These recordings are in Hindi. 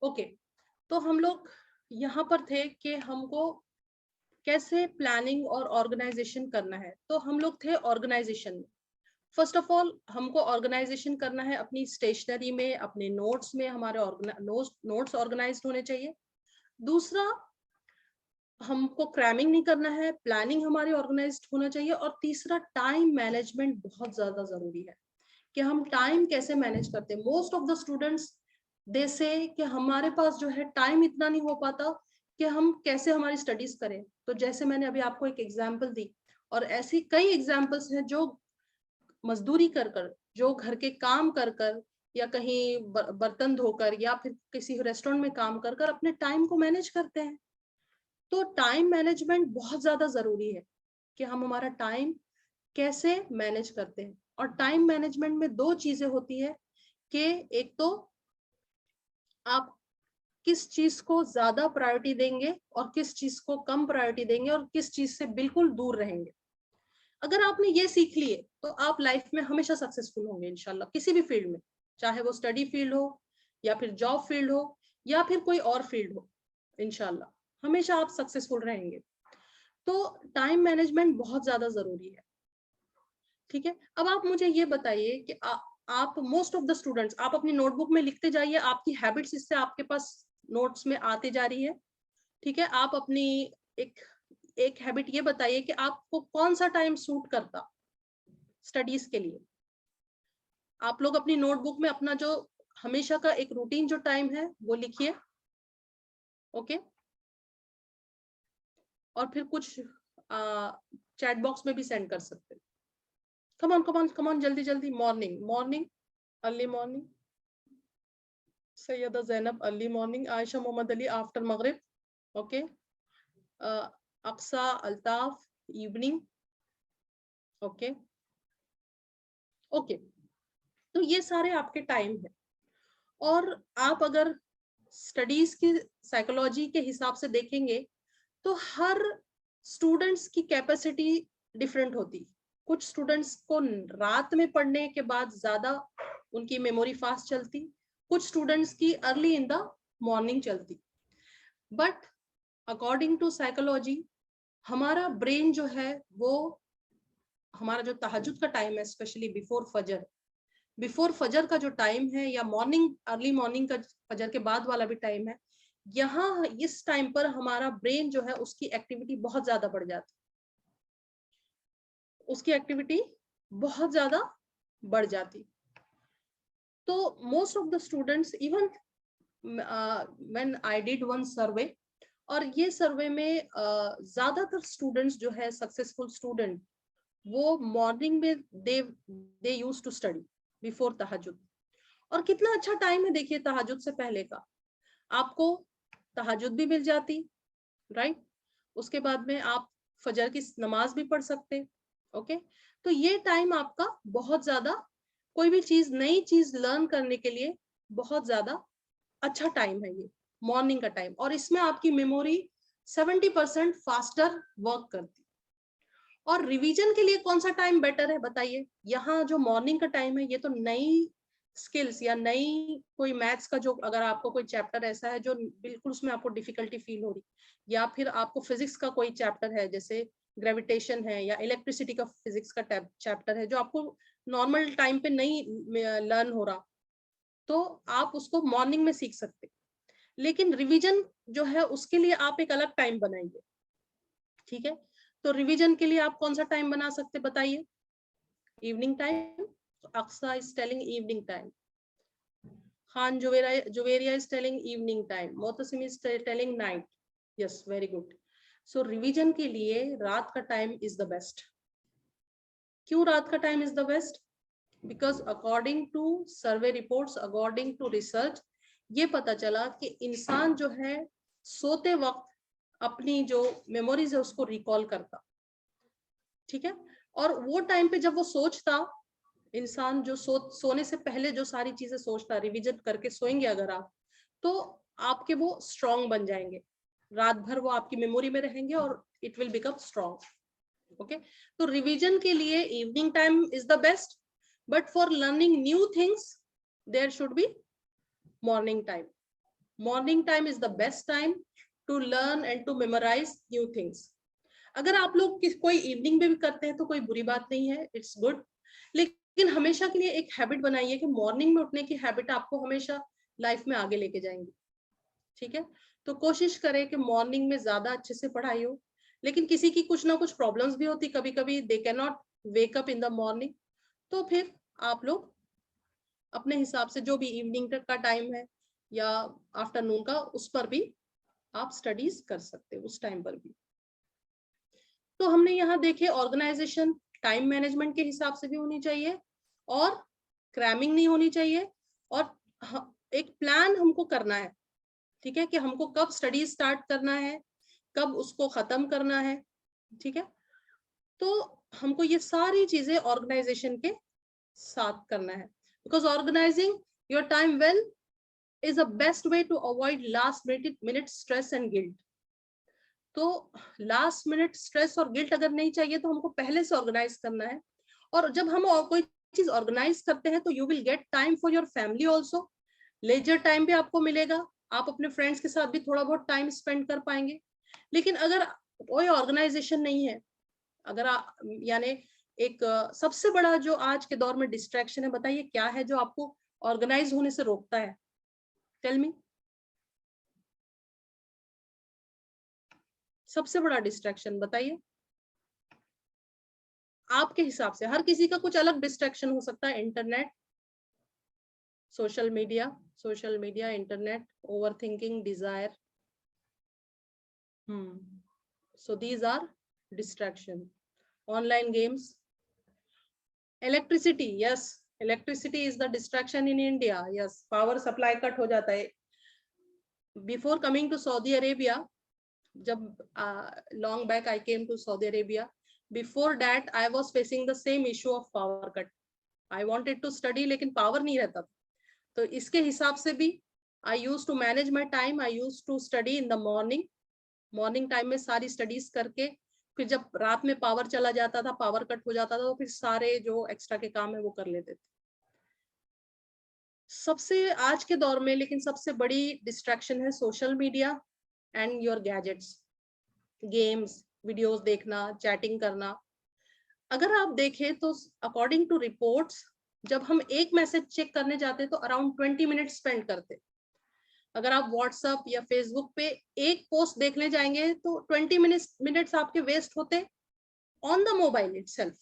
ओके, तो हम लोग यहाँ पर थे कि हमको कैसे प्लानिंग और ऑर्गेनाइजेशन करना है। तो हम लोग थे ऑर्गेनाइजेशन में। फर्स्ट ऑफ ऑल हमको ऑर्गेनाइजेशन करना है अपनी स्टेशनरी में, अपने नोट्स में हमारे नोट्स ऑर्गेनाइज्ड होने चाहिए। दूसरा, हमको क्रैमिंग नहीं करना है, प्लानिंग हमारी ऑर्गेनाइज्ड होना चाहिए। और तीसरा, टाइम मैनेजमेंट बहुत ज्यादा जरूरी है कि हम टाइम कैसे मैनेज करते हैं। Most of the students they से कि हमारे पास जो है टाइम इतना नहीं हो पाता कि हम कैसे हमारी स्टडीज करें। तो जैसे मैंने अभी आपको एक एग्जांपल दी, और ऐसी कई एग्जांपल्स हैं जो मजदूरी कर कर, जो घर के काम कर कर, या कहीं बर्तन धोकर, या फिर किसी रेस्टोरेंट में काम कर कर अपने टाइम को मैनेज करते हैं। तो टाइम मैनेजमेंट बहुत ज्यादा जरूरी है कि हम हमारा टाइम कैसे मैनेज करते हैं। और टाइम मैनेजमेंट में दो चीजें होती है कि एक तो आप किस चीज को ज्यादा प्रायोरिटी देंगे और किस चीज को कम प्रायोरिटी देंगे और किस चीज से बिल्कुल दूर रहेंगे। अगर आपने ये सीख लिए तो आप लाइफ में हमेशा सक्सेसफुल होंगे इंशाल्लाह, किसी भी फील्ड में, चाहे वो स्टडी फील्ड हो या फिर जॉब फील्ड हो या फिर कोई और फील्ड हो। इंशाल्लाह हमेशा आप सक्सेसफुल रहेंगे। तो टाइम मैनेजमेंट बहुत ज्यादा जरूरी है। ठीक है, अब आप मुझे ये बताइए कि आप मोस्ट ऑफ द स्टूडेंट्स, आप अपनी नोटबुक में लिखते जाइए, आपकी हैबिट्स इससे आपके पास नोट्स में आते जा रही है। ठीक है, आप अपनी एक एक हैबिट ये बताइए कि आपको कौन सा टाइम सूट करता स्टडीज के लिए। आप लोग अपनी नोटबुक में अपना जो हमेशा का एक रूटीन जो टाइम है वो लिखिए। ओके, और फिर कुछ चैट बॉक्स में भी सेंड कर सकते हैं। Come on come on come on, जल्दी जल्दी। Morning, morning, early morning. Syeda Zainab early morning, Ayesha Mohammed Ali after मगरिब। Okay, Aqsa Altaf evening. Okay okay, तो ये सारे आपके टाइम है। और आप अगर स्टडीज की साइकोलॉजी के हिसाब से देखेंगे तो हर स्टूडेंट्स की कैपेसिटी डिफरेंट होती। कुछ स्टूडेंट्स को रात में पढ़ने के बाद ज्यादा उनकी मेमोरी फास्ट चलती, कुछ स्टूडेंट्स की अर्ली इन द मॉर्निंग चलती। बट अकॉर्डिंग टू साइकोलॉजी हमारा ब्रेन जो है वो, हमारा जो तहज्जुद का टाइम है, स्पेशली बिफोर फजर का जो टाइम है, या मॉर्निंग अर्ली मॉर्निंग का फजर के बाद वाला भी टाइम है, यहाँ इस टाइम पर हमारा ब्रेन जो है उसकी एक्टिविटी बहुत ज्यादा बढ़ जाती, उसकी एक्टिविटी बहुत ज्यादा बढ़ जाती। तो most of the students, even when I did one survey, और ये सर्वे में ज्यादातर स्टूडेंट्स जो है सक्सेसफुल स्टूडेंट, वो मॉर्निंग में दे यूज टू स्टडी बिफोर तहज्जुद। और कितना अच्छा टाइम है देखिए तहज्जुद से पहले का, आपको तहज्जुद भी मिल जाती, राइट। उसके बाद में आप फजर की नमाज भी पढ़ सकते। ओके, तो ये टाइम आपका बहुत ज्यादा, कोई भी चीज नई चीज लर्न करने के लिए बहुत ज्यादा अच्छा टाइम है ये मॉर्निंग का टाइम। और इसमें आपकी मेमोरी 70% फास्टर वर्क करती। और रिवीजन के लिए कौन सा टाइम बेटर है बताइए। यहाँ जो मॉर्निंग का टाइम है ये तो नई स्किल्स या नई कोई मैथ्स का, जो अगर आपको कोई चैप्टर ऐसा है जो बिल्कुल उसमें आपको डिफिकल्टी फील हो रही, या फिर आपको फिजिक्स का कोई चैप्टर है जैसे ग्रेविटेशन है या इलेक्ट्रिसिटी का फिजिक्स का चैप्टर है जो आपको नॉर्मल टाइम पे नहीं लर्न हो रहा, तो आप उसको मॉर्निंग में सीख सकते। लेकिन रिवीजन जो है उसके लिए आप एक अलग टाइम बनाइए। ठीक है, तो रिवीजन के लिए आप कौन सा टाइम बना सकते बताइए। Evening time, Aqsa is telling evening time, Khan Juveria is telling evening time, Motasim is telling night. Yes, very good. So revision के लिए रात का टाइम इज द बेस्ट। क्यों रात का time is the best? Because according to survey reports, according to research, ये पता चला कि इंसान जो है सोते वक्त अपनी जो मेमोरीज है उसको रिकॉल करता। ठीक है, और वो टाइम पे जब वो सोचता, इंसान जो सोने से पहले जो सारी चीजें सोचता, रिवीजन करके सोएंगे अगर आप, तो आपके वो स्ट्रांग बन जाएंगे, रात भर वो आपकी मेमोरी में रहेंगे और it will become strong. Okay, तो रिवीजन के लिए evening time is the best, but for learning new things there should be morning time. Morning time is the best time to learn and to memorise new things. अगर आप लोग कोई इवनिंग में भी करते हैं तो कोई बुरी बात नहीं है, इट्स गुड। लेकिन हमेशा के लिए एक हैबिट बनाइए कि मॉर्निंग में उठने की हैबिट आपको हमेशा लाइफ में आगे लेके जाएंगी। ठीक है, तो कोशिश करें कि मॉर्निंग में ज्यादा अच्छे से पढ़ाई हो। लेकिन किसी की कुछ ना कुछ प्रॉब्लम्स भी होती, कभी कभी they can not wake up in the morning, तो फिर आप लोग अपने हिसाब से जो भी इवनिंग तक का टाइम है या आफ्टरनून का, उस पर भी आप स्टडीज कर सकते हो, उस टाइम पर भी। तो हमने यहाँ देखे ऑर्गेनाइजेशन टाइम मैनेजमेंट के हिसाब से भी होनी चाहिए, और क्रैमिंग नहीं होनी चाहिए, और एक प्लान हमको करना है। ठीक है, कि हमको कब स्टडी स्टार्ट करना है, कब उसको खत्म करना है। ठीक है, तो हमको ये सारी चीजें ऑर्गेनाइजेशन के साथ करना है, because organising your time well is a best way to avoid last minute stress and guilt. तो लास्ट मिनट स्ट्रेस और गिल्ट अगर नहीं चाहिए तो हमको पहले से ऑर्गेनाइज करना है। और जब हम कोई चीज ऑर्गेनाइज करते हैं तो you will get time for your family also, leisure time भी आपको मिलेगा, आप अपने फ्रेंड्स के साथ भी थोड़ा बहुत टाइम स्पेंड कर पाएंगे। लेकिन अगर कोई ऑर्गेनाइजेशन नहीं है, अगर यानी एक सबसे बड़ा जो आज के दौर में डिस्ट्रैक्शन है, बताइए क्या है जो आपको ऑर्गेनाइज होने से रोकता है? Tell me. सबसे बड़ा डिस्ट्रैक्शन बताइए आपके हिसाब से। हर किसी का कुछ अलग डिस्ट्रैक्शन हो सकता है। Internet, social media, internet, over thinking, desire. So these are distraction. Online games, electricity, yes, electricity is the distraction in India. Yes, power supply cut हो जाता है। Before coming to Saudi Arabia, जब long back I came to Saudi Arabia, before that I was facing the same issue of power cut. I wanted to study लेकिन पावर नहीं रहता था। तो इसके हिसाब से भी I used to manage my time, I used to study in the morning. Morning time में सारी स्टडीज करके फिर जब रात में पावर चला जाता था, पावर कट हो जाता था, तो फिर सारे जो एक्स्ट्रा के काम है वो कर लेते थे। सबसे आज के दौर में लेकिन सबसे बड़ी डिस्ट्रैक्शन है social media and your gadgets, games, videos देखना, चैटिंग करना। अगर आप देखें तो अकॉर्डिंग टू रिपोर्ट्स, जब हम एक मैसेज चेक करने जाते तो अराउंड 20 मिनट स्पेंड करते। अगर आप व्हाट्सएप या फेसबुक पे एक पोस्ट देखने जाएंगे तो 20 मिनट्स आपके वेस्ट होते on the mobile itself.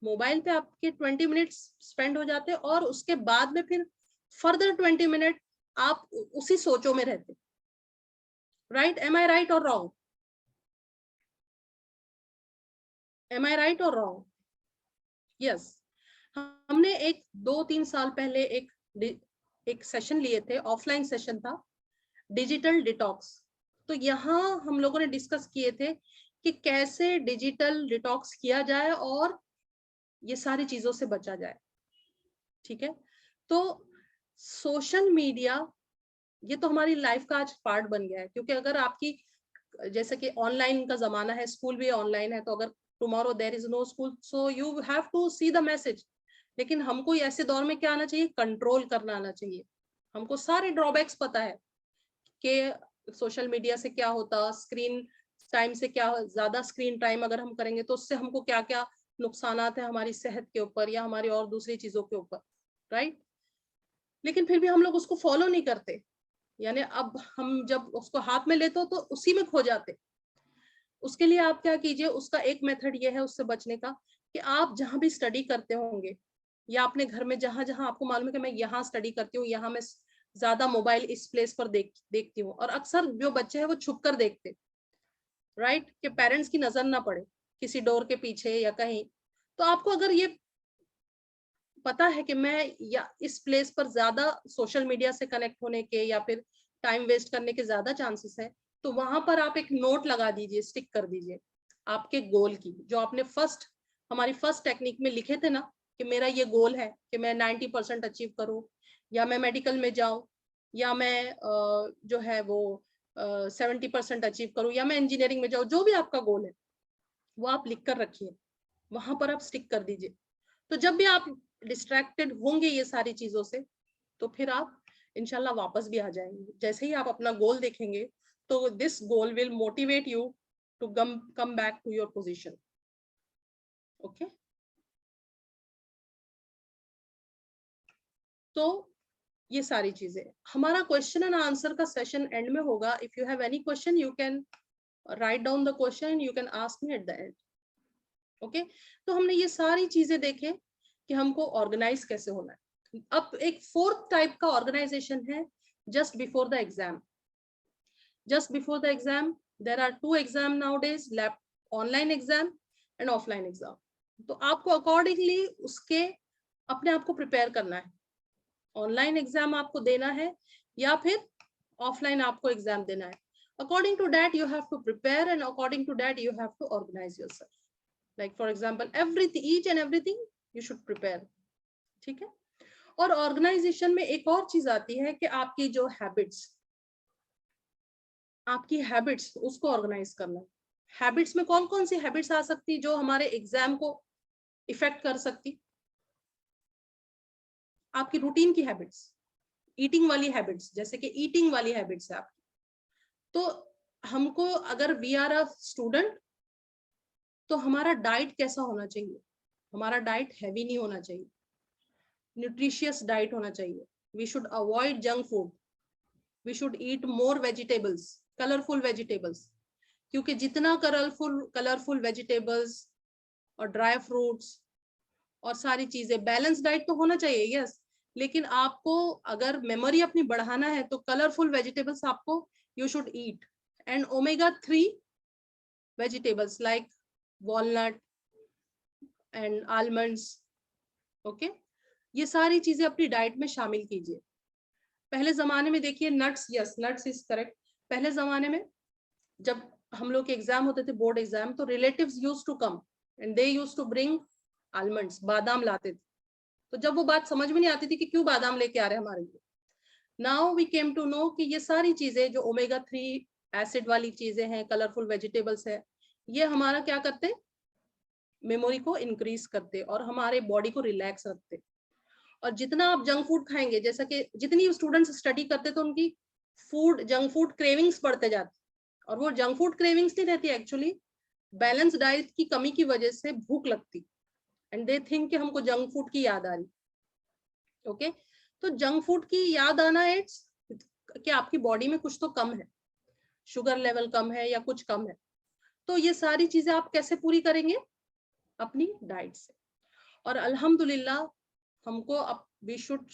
Mobile पे आपके 20 मिनट्स स्पेंड हो जाते और उसके बाद में फिर फर्दर 20 मिनट आप उसी सोचों में रहते। राइट? एम आई राइट और रॉन्ग? एम आई राइट और रॉन्ग? यस। हमने 2-3 साल पहले एक सेशन लिए थे, ऑफलाइन सेशन था, डिजिटल डिटॉक्स। तो यहाँ हम लोगों ने डिस्कस किए थे कि कैसे डिजिटल डिटॉक्स किया जाए और ये सारी चीजों से बचा जाए। ठीक है, तो सोशल मीडिया ये तो हमारी लाइफ का आज पार्ट बन गया है, क्योंकि अगर आपकी जैसे कि ऑनलाइन का जमाना है, स्कूल भी ऑनलाइन है, तो अगर tomorrow there is no school so you have to see the message. लेकिन हमको ऐसे दौर में क्या आना चाहिए? कंट्रोल करना आना चाहिए। हमको सारे ड्रॉबैक्स पता है कि सोशल मीडिया से क्या होता, स्क्रीन टाइम से क्या, ज्यादा स्क्रीन टाइम अगर हम करेंगे तो उससे हमको क्या क्या नुकसानात है हमारी सेहत के ऊपर या हमारी और दूसरी चीजों के ऊपर। राइट? लेकिन फिर भी हम लोग उसको फॉलो नहीं करते। यानी अब हम जब उसको हाथ में लेते हो तो उसी में खो जाते। उसके लिए आप क्या कीजिए, उसका एक मेथड ये है उससे बचने का कि आप जहां भी स्टडी करते होंगे या अपने घर में जहां जहां आपको मालूम है कि मैं यहाँ स्टडी करती हूँ, यहाँ मैं ज्यादा मोबाइल इस प्लेस पर देखती हूँ, और अक्सर जो बच्चे हैं वो छुप कर देखते, राइट, कि पेरेंट्स की नजर ना पड़े किसी डोर के पीछे या कहीं। तो आपको अगर ये पता है कि मैं या इस प्लेस पर ज्यादा सोशल मीडिया से कनेक्ट होने के या फिर टाइम वेस्ट करने के ज्यादा चांसेस है, तो वहां पर आप एक नोट लगा दीजिए, स्टिक कर दीजिए आपके गोल की, जो आपने हमारी फर्स्ट टेक्निक में लिखे थे ना, कि मेरा ये गोल है कि मैं 90% अचीव करूं, या मैं मेडिकल में जाऊं, या मैं जो है वो 70% अचीव करूं, या मैं इंजीनियरिंग में जाऊं। जो भी आपका गोल है वो आप लिख कर रखिए, वहां पर आप स्टिक कर दीजिए। तो जब भी आप डिस्ट्रैक्टेड होंगे ये सारी चीजों से, तो फिर आप इंशाल्लाह वापस भी आ जाएंगे। जैसे ही आप अपना गोल देखेंगे तो this goal will motivate you to come back to your position. Okay, तो ये सारी चीजें, हमारा क्वेश्चन एंड आंसर का सेशन एंड में होगा। If you have any question you can write down the question, you can ask me at the end. Okay, तो हमने ये सारी चीजें देखे कि हमको ऑर्गेनाइज कैसे होना है। अब एक फोर्थ टाइप का ऑर्गेनाइजेशन है just before the exam. Just before the exam there are 2 exam nowadays, lab online exam and offline exam. तो आपको अकॉर्डिंगली उसके अपने आप को प्रिपेयर करना है। ऑनलाइन एग्जाम आपको देना है या फिर ऑफलाइन आपको एग्जाम देना है। According to that you have to prepare and according to that you have to organise yourself. Like for example everything, each and everything you should prepare. ठीक है, और ऑर्गेनाइजेशन में एक और चीज आती है कि आपकी जो हैबिट्स, आपकी हैबिट्स उसको ऑर्गेनाइज करना। हैबिट्स में कौन कौन सी हैबिट्स आ सकती जो हमारे एग्जाम को इफेक्ट कर सकती? आपकी रूटीन की हैबिट्स, ईटिंग वाली हैबिट्स, जैसे कि ईटिंग वाली हैबिट्स है आपकी। तो हमको अगर वी आर अ स्टूडेंट तो हमारा डाइट कैसा होना चाहिए? हमारा डाइट हैवी नहीं होना चाहिए, न्यूट्रिशियस डाइट होना चाहिए। We should avoid junk food, we should eat more vegetables, colourful vegetables, क्योंकि जितना कलरफुल वेजिटेबल्स और ड्राई फ्रूट्स और सारी चीजें, बैलेंस डाइट तो होना चाहिए यस, लेकिन आपको अगर मेमोरी अपनी बढ़ाना है तो कलरफुल वेजिटेबल्स आपको you should eat. And omega 3 vegetables like walnut and almonds. Okay, ये सारी चीजें अपनी डाइट में शामिल कीजिए। पहले जमाने में देखिए nuts, yes nuts is correct. पहले जमाने में जब हम लोग के एग्जाम होते थे, बोर्ड एग्जाम, तो relatives used to come and they used to bring almonds, बादाम लाते थे। तो जब वो बात समझ में नहीं आती थी कि क्यों बादाम लेके आ रहे हैं हमारे लिए, now we came to know कि ये सारी चीजें जो ओमेगा 3 एसिड वाली चीजें हैं, कलरफुल वेजिटेबल्स है, ये हमारा क्या करते, मेमोरी को इंक्रीज करते और हमारे बॉडी को रिलैक्स रखते। और जितना आप जंक फूड खाएंगे, जैसा कि जितनी स्टूडेंट्स स्टडी करते तो उनकी जंक फूड क्रेविंग्स बढ़ते जाती, और वो जंक फूड क्रेविंग्स नहीं रहती, एक्चुअली बैलेंस डाइट की कमी की वजह से भूख लगती एंड दे थिंक कि हमको जंक फूड की याद आ रही। ओके, तो जंक फूड की याद आना इट्स कि आपकी बॉडी में कुछ तो कम है, शुगर लेवल कम है या कुछ कम है। तो ये सारी चीजें आप कैसे पूरी करेंगे? अपनी डाइट से। और अल्हम्दुलिल्लाह हमको we should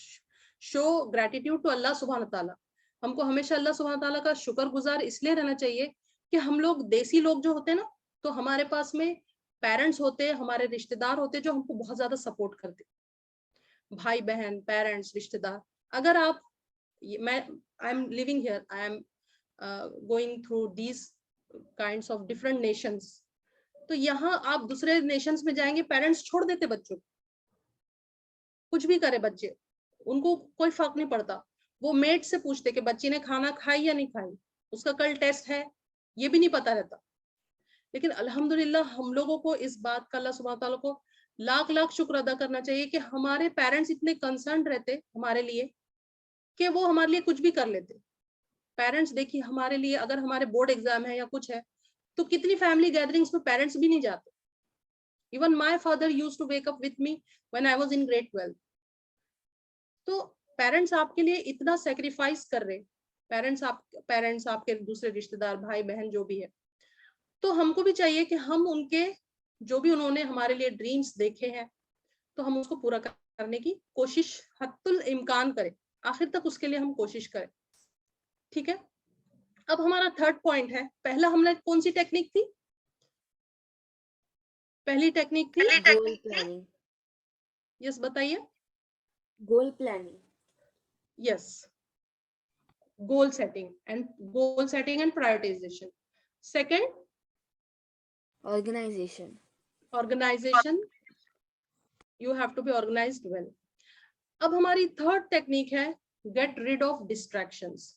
show gratitude to Allah सुब्हान ताला। हमको हमेशा अल्लाह सुब्हान ताला का शुक्रगुजार इसलिए रहना चाहिए कि हम लोग देसी लोग जो होते हैं ना, तो हमारे पास में पेरेंट्स होते, हमारे रिश्तेदार होते जो हमको बहुत ज्यादा सपोर्ट करते, भाई बहन, पेरेंट्स, रिश्तेदार। अगर आप, मैं I am living here, I am going through these kinds of different Nations. तो यहाँ आप दूसरे नेशंस में जाएंगे, पेरेंट्स छोड़ देते बच्चों, कुछ भी करे बच्चे, उनको कोई फर्क नहीं पड़ता। वो मेड से पूछते कि बच्ची ने खाना खाई या नहीं खाई, उसका कल टेस्ट है, ये भी नहीं पता रहता। लेकिन अल्हम्दुलिल्लाह हम लोगों को इस बात का अल्लाह सुब्हान तआला को लाख लाख शुक्र अदा करना चाहिए कि हमारे पेरेंट्स इतने कंसर्न रहते हमारे लिए कि वो हमारे लिए कुछ भी कर लेते। पेरेंट्स देखिए हमारे लिए, अगर हमारे बोर्ड एग्जाम है या कुछ है, तो कितनी फैमिली गैदरिंग्स में पेरेंट्स भी नहीं जाते। Even my father used to wake up with me when I was in grade 12। तो पेरेंट्स आपके लिए इतना सेक्रीफाइस कर रहे, पेरेंट्स आपके दूसरे रिश्तेदार, भाई बहन जो भी है। तो हमको भी चाहिए कि हम उनके जो भी उन्होंने हमारे लिए ड्रीम्स देखे हैं, तो हम उसको पूरा करने की कोशिश हत्तुल इम्कान करें, आखिर तक उसके लिए हम कोशिश करें। ठीक है, अब हमारा थर्ड पॉइंट है। पहला हमने कौन सी टेक्निक थी? पहली टेक्निक थी गोल प्लानिंग। यस बताइए। Goal planning. Yes, goal setting and prioritisation. Second, organisation. Organisation, you have to be organised well. अब हमारी थर्ड टेक्निक है get rid of distractions.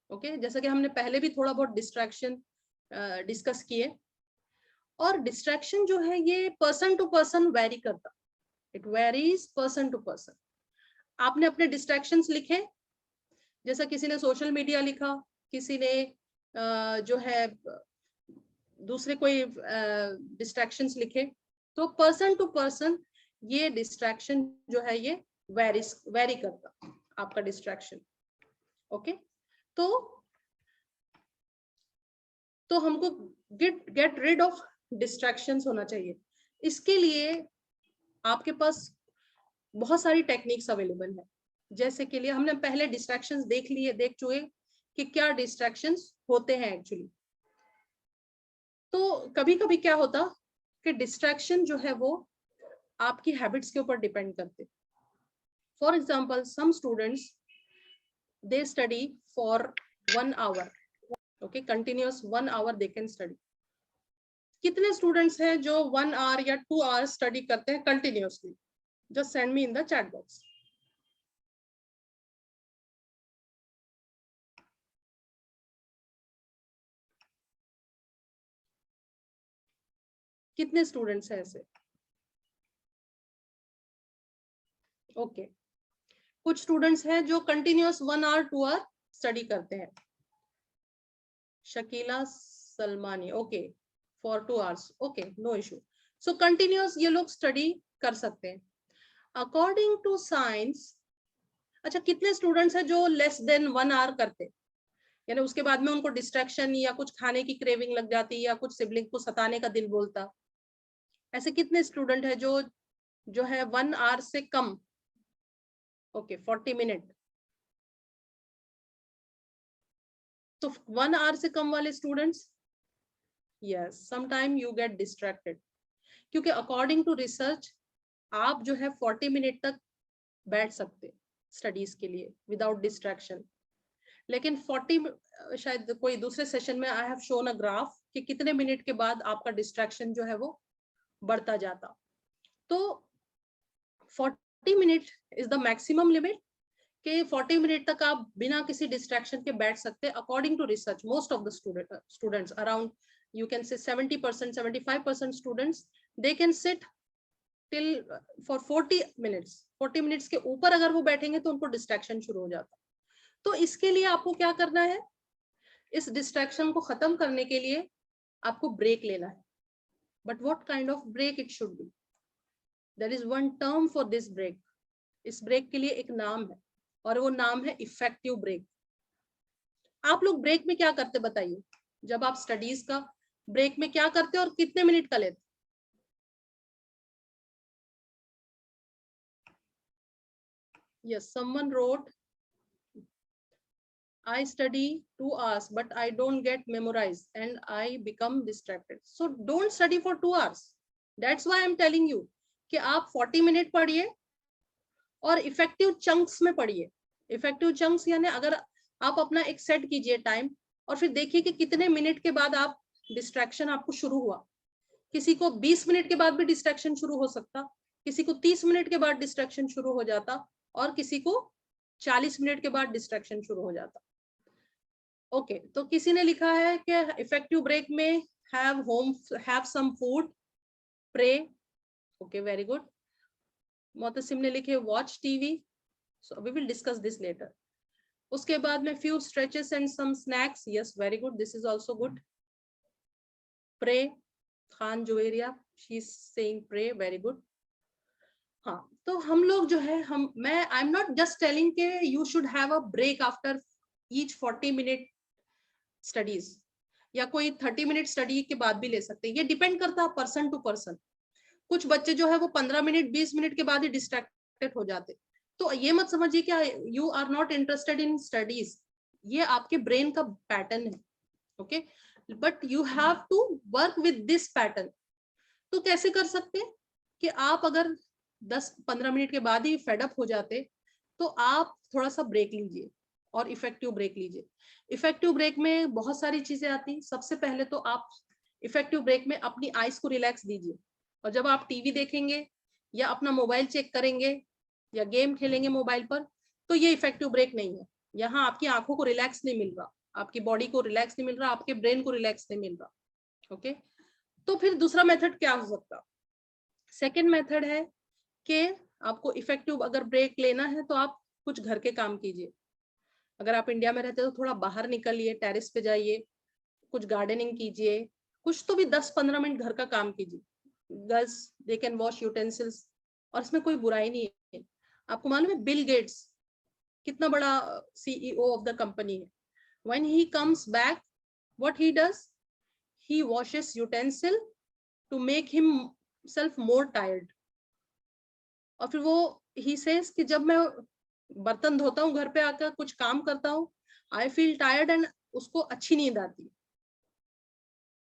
Okay, जैसा कि हमने पहले भी थोड़ा बहुत डिस्ट्रैक्शन डिस्कस किए, और डिस्ट्रैक्शन जो है ये पर्सन टू पर्सन वेरी करता, it varies person to person. आपने अपने डिस्ट्रैक्शंस लिखे, जैसा किसी ने सोशल मीडिया लिखा, किसी ने जो है दूसरे कोई डिस्ट्रैक्शंस लिखे, तो पर्सन टू पर्सन ये डिस्ट्रैक्शन जो है ये वेरी करता आपका डिस्ट्रैक्शन। ओके, तो हमको गेट रिड ऑफ डिस्ट्रैक्शंस होना चाहिए। इसके लिए आपके पास बहुत सारी टेक्निक्स अवेलेबल है। जैसे के लिए हमने पहले डिस्ट्रैक्शंस देख चुके कि क्या डिस्ट्रैक्शंस होते हैं एक्चुअली। तो कभी कभी क्या होता कि डिस्ट्रैक्शन जो है वो आपकी हैबिट्स के ऊपर डिपेंड करते। For example, some students they study for 1 hour, okay, continuous 1 hour they can study. कितने स्टूडेंट्स हैं जो 1 hour या 2 hours स्टडी करते हैं continuously? Just send me in the chat box. कितने स्टूडेंट्स हैं ऐसे? ओके, कुछ स्टूडेंट्स हैं जो कंटिन्यूअस 1 hour 2 hour स्टडी करते हैं। Shakila Salmani, okay, for 2 hours, okay, no issue. So continuous ये लोग स्टडी कर सकते हैं अकॉर्डिंग टू साइंस। अच्छा, कितने स्टूडेंट्स हैं जो लेस देन 1 hour करते, यानी उसके बाद में उनको डिस्ट्रैक्शन या कुछ खाने की क्रेविंग लग जाती या कुछ सिबलिंग को सताने का दिल बोलता? ऐसे कितने स्टूडेंट है जो है 1 hour से कम? Okay, 40 minute. तो 1 hour से कम वाले students, yes, sometime you get distracted, क्योंकि अकॉर्डिंग टू रिसर्च आप जो है 40 मिनट तक बैठ सकते स्टडीज के लिए विदाउट डिस्ट्रैक्शन। लेकिन 40, शायद कोई दूसरे सेशन में I have shown a graph कि कितने मिनट के बाद आपका डिस्ट्रैक्शन जो है वो बढ़ता जाता। तो 40 minute is the maximum limit कि 40 मिनट तक आप बिना किसी डिस्ट्रैक्शन के बैठ सकते। According to research most of the students around you can say 70%, 75% students they can sit till for 40 minutes। 40 minutes के ऊपर अगर वो बैठेंगे तो उनको डिस्ट्रैक्शन शुरू हो जाता। तो इसके लिए आपको क्या करना है? इस डिस्ट्रैक्शन को खत्म करने के लिए आपको ब्रेक लेना है। But what kind of break it should be? There is one term for this break. इस ब्रेक के लिए एक नाम है और वो नाम है इफेक्टिव ब्रेक। आप लोग ब्रेक में क्या करते बताइए? जब आप स्टडीज का ब्रेक में क्या करते और कितने मिनट का लेते? Yes, someone wrote, I study 2 hours, but I don't get memorized and I become distracted. So don't study for 2 hours. That's why I'm telling you कि आप 40 मिनट पढ़िए और इफेक्टिव चंक्स में पढ़िए। इफेक्टिव चंक्स यानी अगर आप अपना एक सेट कीजिए टाइम और फिर देखिए कि कितने मिनट के बाद आप डिस्ट्रैक्शन आपको शुरू हुआ। किसी को 20 मिनट के बाद भी डिस्ट्रैक्शन शुरू हो सकता, किसी को 30 मिनट के बाद डिस्ट्रैक्शन शुरू हो जाता और किसी को 40 मिनट के बाद डिस्ट्रैक्शन शुरू हो जाता। ओके, तो किसी ने लिखा है कि इफेक्टिव ब्रेक में have some food, pray. Okay, very good. Motasim ने लिखे watch TV. So we will discuss this later. उसके बाद में few stretches and some snacks. Yes, very good, this is also good. Pray, Khan Juveria, she is saying pray, very good. हाँ, तो हम लोग जो है I am not just telling के you should have a break after each 40 minute studies, या कोई 30 मिनट स्टडी के बाद भी ले सकते हैं। ये डिपेंड करता है पर्सन टू पर्सन। कुछ बच्चे जो है वो 15 मिनट 20 मिनट के बाद ही डिस्ट्रैक्टेड हो जाते। तो ये मत समझिए कि you are not interested in studies, ये आपके ब्रेन का पैटर्न है। Okay, but you have to work with this pattern. तो कैसे कर सकते हैं कि आप अगर 10-15 मिनट के बाद ही फेडअप हो जाते तो आप थोड़ा सा ब्रेक लीजिए और इफेक्टिव ब्रेक लीजिए। इफेक्टिव ब्रेक में बहुत सारी चीजें आती। सबसे पहले तो आप इफेक्टिव ब्रेक में अपनी आईज को रिलैक्स दीजिए, और जब आप टीवी देखेंगे या अपना मोबाइल चेक करेंगे या गेम खेलेंगे मोबाइल पर, तो ये इफेक्टिव ब्रेक नहीं है। यहाँ आपकी आंखों को रिलैक्स नहीं मिल रहा, आपकी बॉडी को रिलैक्स नहीं मिल रहा, आपके ब्रेन को रिलैक्स नहीं मिल रहा। ओके, तो फिर दूसरा मेथड क्या हो सकता? सेकेंड मेथड है कि आपको इफेक्टिव अगर ब्रेक लेना है तो आप कुछ घर के काम कीजिए। अगर आप इंडिया में रहते हो तो थोड़ा बाहर निकलिए, टेरेस पे जाइए, कुछ गार्डनिंग कीजिए, कुछ तो भी 10-15 मिनट घर का काम कीजिए. Girls they can wash utensils, और इसमें कोई बुराई नहीं है. आपको मालूम है बिल गेट्स कितना बड़ा CEO ऑफ द कंपनी है. When he comes back, what he does, he washes utensil to make himself more tired. और फिर वो he says कि जब मैं बर्तन धोता हूँ, घर पे आकर कुछ काम करता हूँ, I feel tired and उसको अच्छी नींद आती.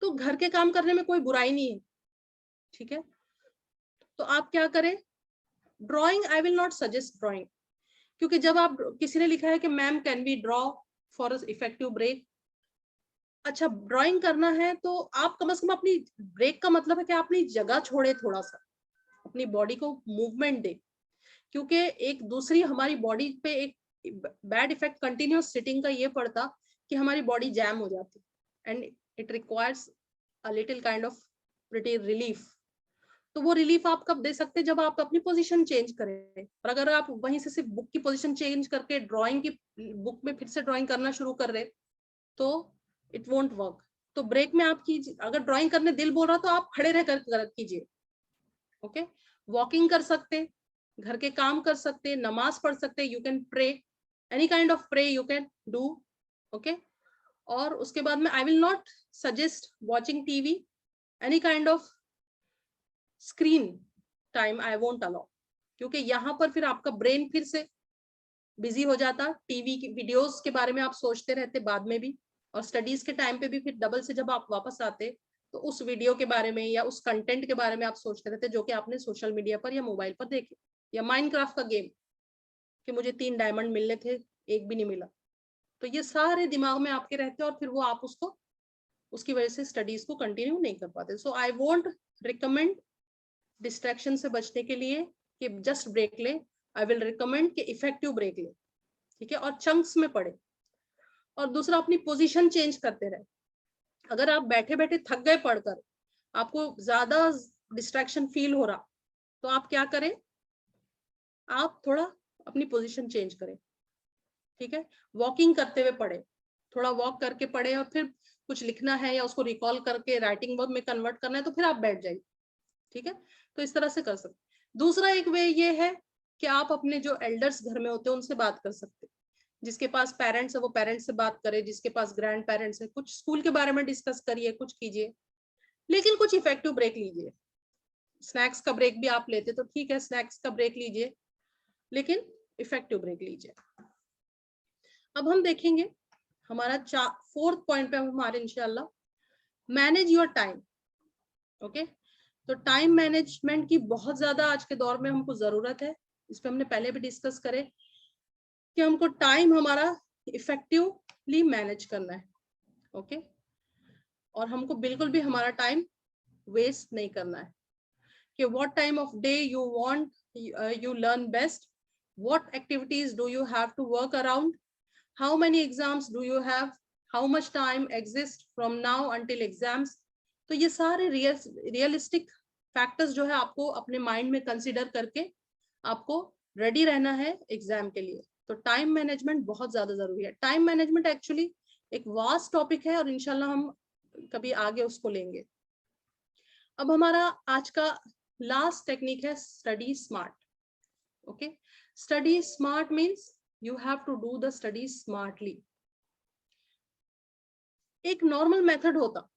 तो घर के काम करने में कोई बुराई नहीं है, ठीक है. तो आप क्या करें, drawing I will not suggest drawing, क्योंकि जब आप, किसी ने लिखा है कि ma'am can be draw for effective break. अच्छा, ड्राइंग करना है तो आप कम से कम अपनी ब्रेक का मतलब है कि अपनी जगह छोड़े, थोड़ा सा अपनी बॉडी को मूवमेंट दे, क्योंकि एक दूसरी हमारी बॉडी पे एक बैड इफेक्ट कंटिन्यूस सिटिंग का ये पड़ता कि हमारी बॉडी जैम हो जाती and it requires a little kind of pretty relief. तो वो रिलीफ आप कब दे सकते हैं, जब आप अपनी पोजीशन चेंज करें. और अगर आप वहीं से सिर्फ बुक की पोजीशन चेंज करके ड्राइंग की बुक में फिर से ड्राइंग करना शुरू कर रहे तो इट वोंट वर्क. तो ब्रेक में आप कीजिए, अगर ड्राइंग करने दिल बोल रहा तो आप खड़े रहकर कीजिए. ओके, वॉकिंग कर सकते, घर के काम कर सकते, नमाज पढ़ सकते, you can pray, any kind of pray you can do. Okay, और उसके बाद में I will not suggest watching TV, any kind of screen time I won't allow, क्योंकि यहाँ पर फिर आपका ब्रेन फिर से बिजी हो जाता. टीवी की वीडियोस के बारे में आप सोचते रहते बाद में भी, और स्टडीज के टाइम पे भी फिर डबल से जब आप वापस आते तो उस वीडियो के बारे में या उस कंटेंट के बारे में आप सोचते रहते जो कि आपने सोशल मीडिया पर या मोबाइल पर देखे, या माइनक्राफ्ट का गेम कि मुझे 3 डायमंड मिलने थे, एक भी नहीं मिला. तो ये सारे दिमाग में आपके रहते और फिर वो आप उसको, उसकी वजह से स्टडीज को कंटिन्यू नहीं कर पाते. सो आई वोंट रिकमेंड डिस्ट्रैक्शन से बचने के लिए कि जस्ट ब्रेक ले. आई विल रिकमेंड कि इफेक्टिव ब्रेक ले, ठीक है, और चंक्स में पढ़े. और दूसरा, अपनी पोजीशन चेंज करते रहे. अगर आप बैठे बैठे थक गए पढ़कर, आपको ज्यादा डिस्ट्रैक्शन फील हो रहा, तो आप क्या करें, आप थोड़ा अपनी पोजीशन चेंज करें, ठीक है. वॉकिंग करते हुए पढ़े, थोड़ा वॉक करके पढ़े, और फिर कुछ लिखना है या उसको रिकॉल करके राइटिंग वर्क में कन्वर्ट करना है तो फिर आप बैठ जाइए, ठीक है. तो इस तरह से कर सकते. दूसरा एक वे ये है कि आप अपने जो एल्डर्स घर में होते हैं उनसे बात कर सकते. जिसके पास पेरेंट्स है वो पेरेंट्स से बात करे, जिसके पास ग्रैंड पेरेंट्स है, कुछ स्कूल के बारे में डिस्कस करिए, कुछ कीजिए, लेकिन कुछ इफेक्टिव ब्रेक लीजिए. स्नैक्स का ब्रेक भी आप लेते तो ठीक है, स्नैक्स का ब्रेक लीजिए, लेकिन इफेक्टिव ब्रेक लीजिए. अब हम देखेंगे हमारा 4th पॉइंट पे हमारे इंशाल्लाह, मैनेज योर टाइम. ओके, तो टाइम मैनेजमेंट की बहुत ज्यादा आज के दौर में हमको जरूरत है. इस पे हमने पहले भी डिस्कस करे कि हमको टाइम हमारा इफेक्टिवली मैनेज करना है. ओके, और हमको बिल्कुल भी हमारा टाइम वेस्ट नहीं करना है. कि what time of day you want you learn best, what activities do you have to work around, how many exams do you have, how much time exist from now until exams. तो ये सारे रियलिस्टिक फैक्टर्स जो है आपको अपने माइंड में कंसिडर करके आपको रेडी रहना है एग्जाम के लिए. तो टाइम मैनेजमेंट बहुत ज्यादा जरूरी है. टाइम मैनेजमेंट एक्चुअली एक वास्ट टॉपिक है और इंशाल्लाह हम कभी आगे उसको लेंगे. अब हमारा आज का लास्ट टेक्निक है study smart. Okay, study smart means you have to do the study smartly. एक नॉर्मल मेथड होता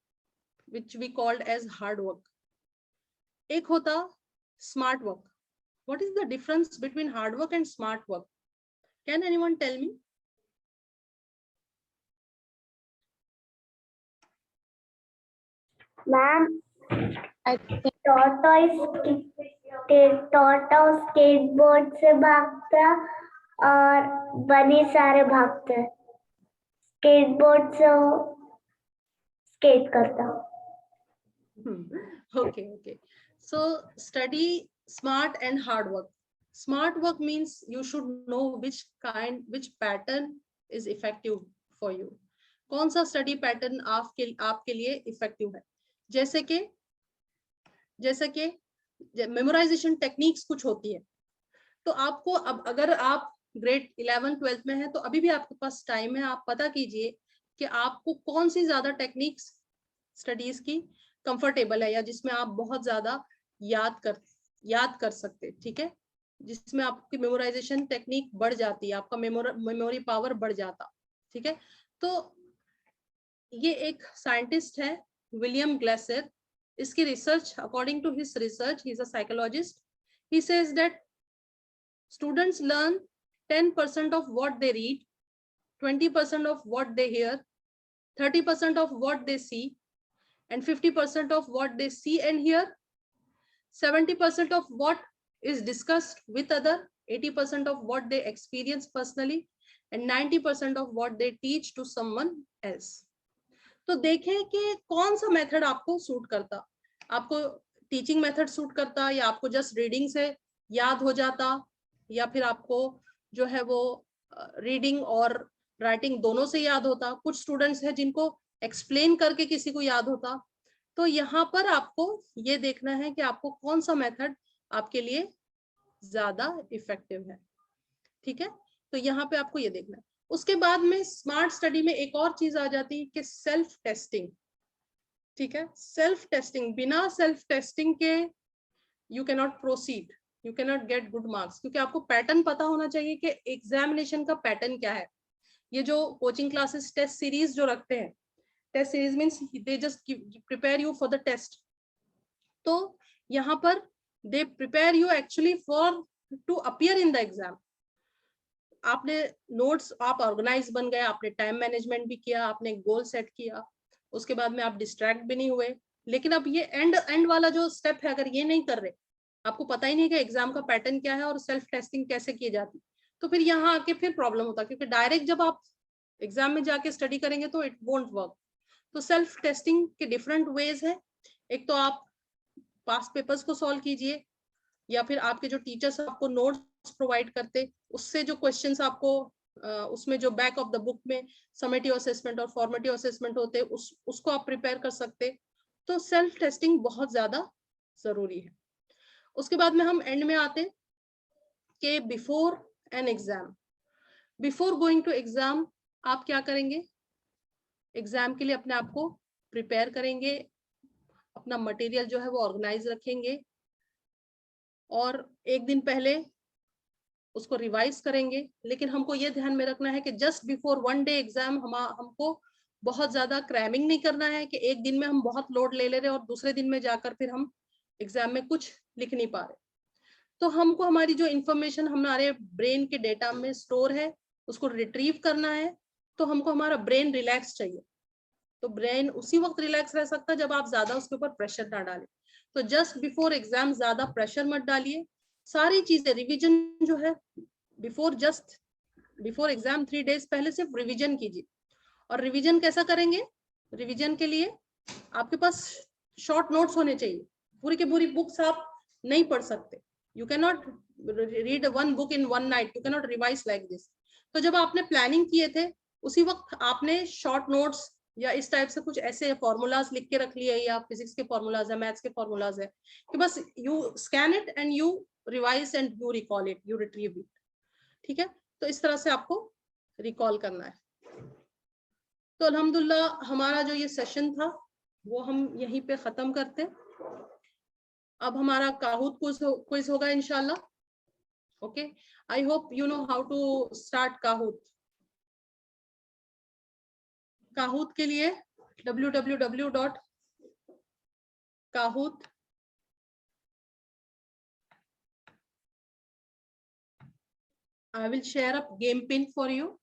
which we called as hard work, एक होता smart work. What is the difference between hard work and smart work? Can anyone tell me? Ma'am, I think tortoise skateboard से भागता और बनी सारे भागते हैं. स्केटबोर्ड से स्केट करता. Okay. So study smart and hard work. Smart work means you should know which pattern is effective for you. कौन सा स्टडी पैटर्न आपके लिए इफेक्टिव है. जैसे कि मेमोराइजेशन टेक्निक्स कुछ होती है, तो आपको अब अगर आप ग्रेड 11 12 में है तो अभी भी आपके पास टाइम है, आप पता कीजिए कि आपको कौन सी ज्यादा टेक्निक्स स्टडीज की कंफर्टेबल है या जिसमें आप बहुत ज्यादा याद कर सकते, ठीक है, जिसमें आपकी मेमोराइजेशन टेक्निक बढ़ जाती है, आपका मेमोरी पावर बढ़ जाता, ठीक है। तो ये एक साइंटिस्ट है विलियम ग्लेसर, इसकी research, according to his research, he is a psychologist, he says that students learn 10% of what they read, 20% of what they hear, 30% of what they see, and 50% of what they see and hear, 70% of what is discussed with other, 80% of what they experience personally, and 90% of what they teach to someone else. तो देखें कि कौन सा मेथड आपको सूट करता, आपको टीचिंग मेथड सूट करता या आपको जस्ट रीडिंग से याद हो जाता, या फिर आपको जो है वो रीडिंग और राइटिंग दोनों से याद होता। कुछ स्टूडेंट्स हैं जिनको एक्सप्लेन करके किसी को याद होता। तो यहाँ पर आपको ये देखना है कि आपको कौन सा मेथड आपके लिए ज्यादा इफेक्टिव है, ठीक है। तो यहाँ पे आपको ये देखना है। उसके बाद में स्मार्ट स्टडी में एक और चीज आ जाती है कि सेल्फ टेस्टिंग, ठीक है। सेल्फ टेस्टिंग, बिना सेल्फ टेस्टिंग के you can not proceed, you can not get good marks, क्योंकि आपको पैटर्न पता होना चाहिए कि एग्जामिनेशन का पैटर्न क्या है। ये जो कोचिंग क्लासेस टेस्ट सीरीज जो रखते हैं, test series means they just prepare you for the test. तो यहाँ पर they prepare you actually for to appear in the exam. आपने नोट्स, आप ऑर्गेनाइज बन गए, आपने टाइम मैनेजमेंट भी किया, आपने गोल सेट किया, उसके बाद में आप डिस्ट्रैक्ट भी नहीं हुए। लेकिन अब ये एंड वाला जो स्टेप है, अगर ये नहीं कर रहे, आपको पता ही नहीं कि एग्जाम का पैटर्न क्या है और सेल्फ टेस्टिंग कैसे की जाती, तो फिर यहाँ आके फिर प्रॉब्लम होता है, क्योंकि डायरेक्ट जब आप एग्जाम में जाके स्टडी करेंगे तो इट वोंट वर्क। तो सेल्फ टेस्टिंग के डिफरेंट वेज है। एक तो आप पास्ट पेपर्स को सॉल्व कीजिए, या फिर आपके जो टीचर्स आपको नोट्स प्रोवाइड करते, उससे जो क्वेश्चंस आपको उसमें जो बैक ऑफ द बुक में समेटिव असेसमेंट और फॉर्मेटिव असेसमेंट होते, उसको आप प्रिपेयर कर सकते। तो सेल्फ टेस्टिंग बहुत ज्यादा जरूरी है। उसके बाद में हम एंड में आते कि before an exam, before going to exam आप क्या करेंगे, एग्जाम के लिए अपने आप को प्रिपेयर करेंगे, अपना मटेरियल जो है वो ऑर्गेनाइज रखेंगे, और एक दिन पहले उसको रिवाइज करेंगे। लेकिन हमको ये ध्यान में रखना है कि just before one day exam हमको बहुत ज्यादा क्रैमिंग नहीं करना है कि एक दिन में हम बहुत लोड ले रहे और दूसरे दिन में जाकर फिर हम एग्जाम में कुछ लिख नहीं पा रहे। तो हमको हमारी जो इंफॉर्मेशन हमारे ब्रेन के डेटा में स्टोर है उसको रिट्रीव करना है। तो हमको हमारा ब्रेन रिलैक्स चाहिए। तो ब्रेन उसी वक्त रिलैक्स रह सकता है जब आप ज्यादा उसके ऊपर प्रेशर ना डालें। तो जस्ट बिफोर एग्जाम ज्यादा प्रेशर मत डालिए। सारी चीजें रिवीजन जो है बिफोर एग्जाम 3 डेज पहले सिर्फ रिवीजन कीजिए। और रिवीजन कैसा करेंगे, रिवीजन के लिए आपके पास शॉर्ट नोट्स होने चाहिए। पूरी की पूरी बुक्स आप नहीं पढ़ सकते, you can not read one book in one night, you can not revise like this. तो जब आपने प्लानिंग किए थे उसी वक्त आपने शॉर्ट नोट्स या इस टाइप से कुछ ऐसे फॉर्मूलाज लिख के रख लिए, या फिजिक्स के फॉर्मूलाज है, मैथ्स के फॉर्मूलाज है, कि बस you scan it and you revise and you recall it, you retrieve it, ठीक है। तो इस तरह से आपको रिकॉल करना है। तो अल्हम्दुलिल्लाह हमारा जो ये सेशन था वो हम यहीं पे खत्म करते। अब हमारा काहूत क्विज होगा इंशाल्लाह। Okay, I hope you know how to start Kahoot. Kahoot के लिए www.kahoot I will share a game pin for you.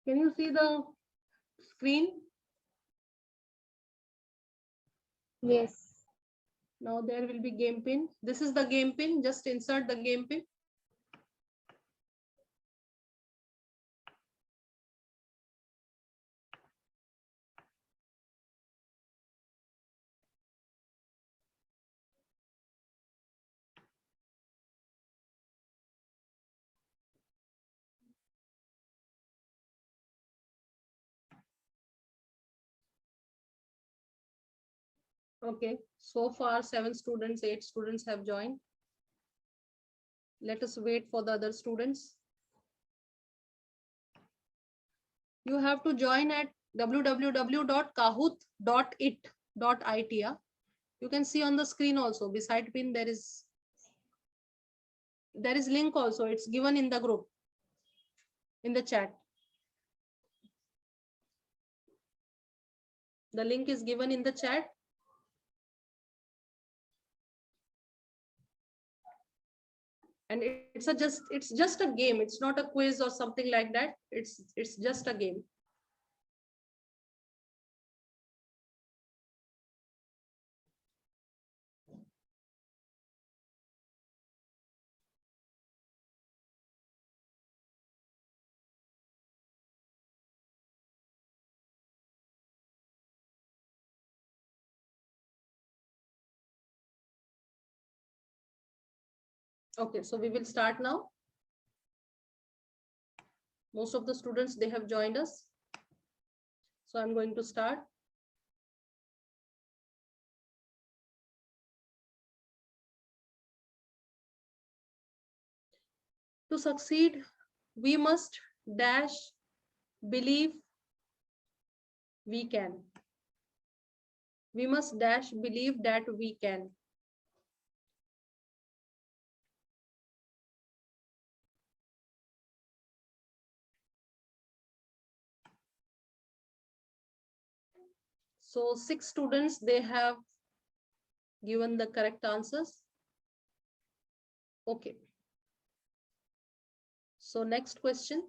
Can you see the screen? Yes. Now there will be game pin. This is the game pin. Just insert the game pin. Okay, so far 7 students, 8 students have joined. Let us wait for the other students. You have to join at www.kahoot.it. You can see on the screen also, beside pin there is link also. It's given in the group, in the chat. The link is given in the chat. And it's just a game. It's not a quiz or something like that. It's just a game. Okay, so we will start now. Most of the students, they have joined us. So I'm going to start. To succeed, we must dash believe we can. We must dash believe that we can. So 6 students, they have given the correct answers. Okay. So next question.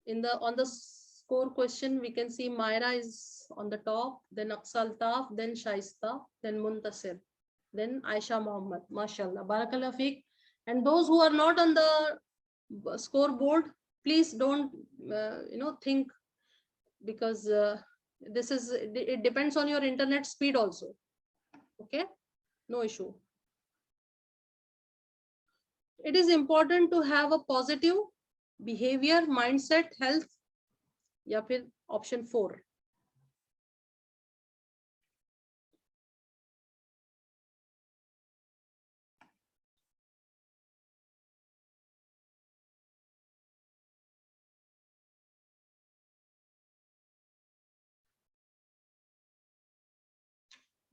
On the score question, we can see Myra is on the top, then Aqsa Altaf, then Shaista, then Muntasir, then Aisha Mohammed. MashaAllah, Barakallah Fiq. And those who are not on the scoreboard, please don't think, because it depends on your internet speed also. Okay, no issue. It is important to have a positive behavior, mindset, health. या फिर option 4.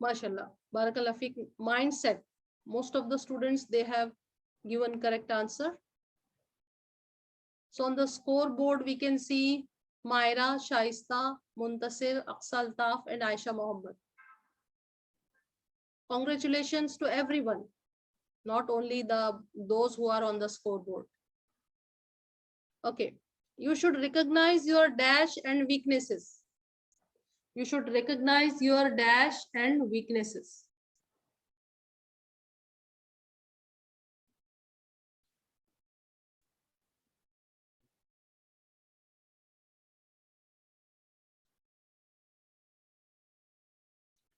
MashaAllah, Barakallah Fiq. Mindset. Most of the students, they have given correct answer. So on the scoreboard, we can see Myra, Shaista, Muntasir, Aqsa Altaf, and Aisha Mohammed. Congratulations to everyone, not only those who are on the scoreboard. Okay, you should recognize your dash and weaknesses. You should recognize your dash and weaknesses.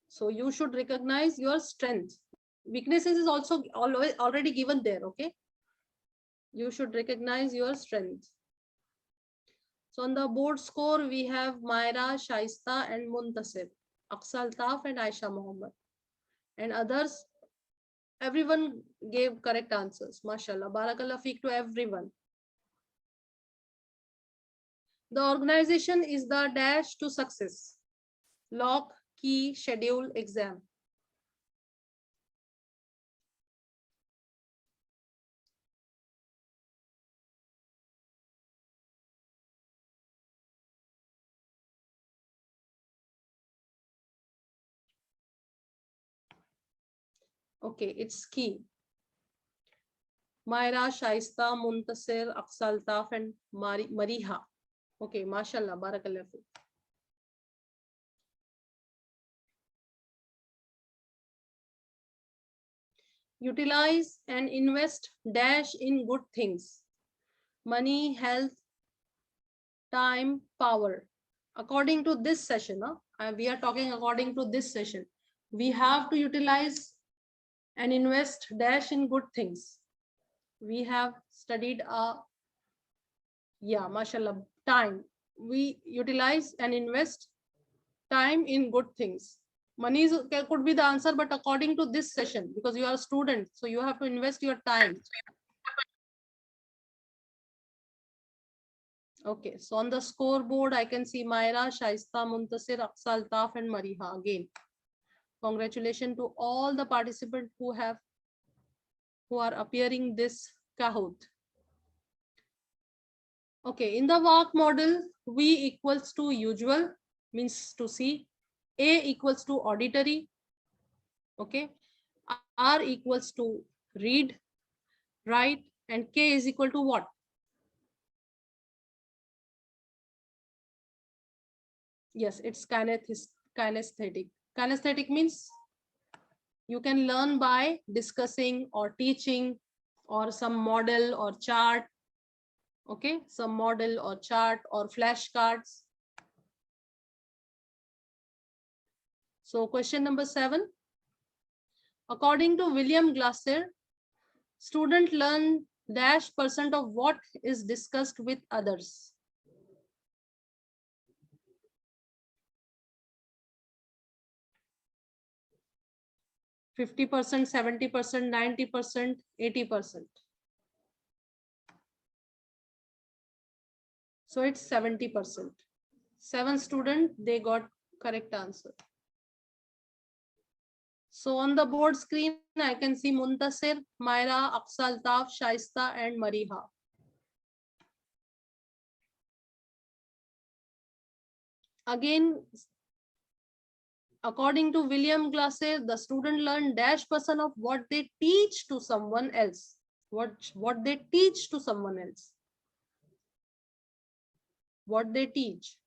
So you should recognize your strength. Weaknesses is also already given there, okay? You should recognize your strength. So on the board score, we have Myra, Shaista, and Muntasir, Aqsa Altaf, and Aisha Mohammed. And others, everyone gave correct answers. MashaAllah, Barakallah Fiq to everyone. The organization is the dash to success. Lock, key, schedule, exam. Okay, it's key. Myra, Shaista, Muntasir, Aqsa, and Mariha. Okay, mashallah, barakallah. Utilize and invest dash in good things. Money, health, time, power. According to this session, we are talking according to this session. We have to utilize and invest dash in good things. We have studied mashallah, time. We utilize and invest time in good things. Money could be the answer, but according to this session, because you are a student, so you have to invest your time. Okay, so on the scoreboard, I can see Myra, Shaista, Muntasir, Aqsa, Altaf, and Mariha again. Congratulations to all the participants who are appearing this Kahoot. Okay, in the VARK model, V equals to usual, means to see. A equals to auditory. Okay, R equals to read, write, and K is equal to what? Yes, it's kinesthetic. Kinesthetic means you can learn by discussing or teaching or some model or chart. Okay, some model or chart or flashcards. So question number 7. According to William Glasser, student learn -% of what is discussed with others. %50, 70%, 90%, 80%. So it's 70%. 7 students, they got correct answer. So on the board screen, I can see Muntasir, Myra, Aqsa, Altaf, Shaista, and Mariha. Again, according to William Glasser, the student learn -% of what they teach to someone else. What they teach to someone else. What they teach.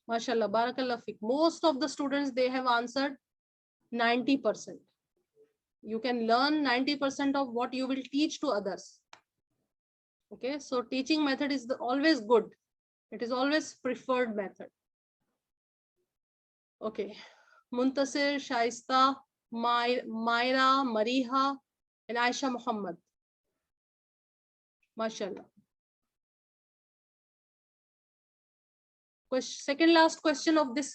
Mashallah, barakallah fik. Most of the students, they have answered 90%. You can learn 90% of what you will teach to others. Okay, so teaching method is always good. It is always preferred method. Okay, Muntasir, Shaista, Myra, Mariha, and Aisha Muhammad. Mashallah. Second last question of this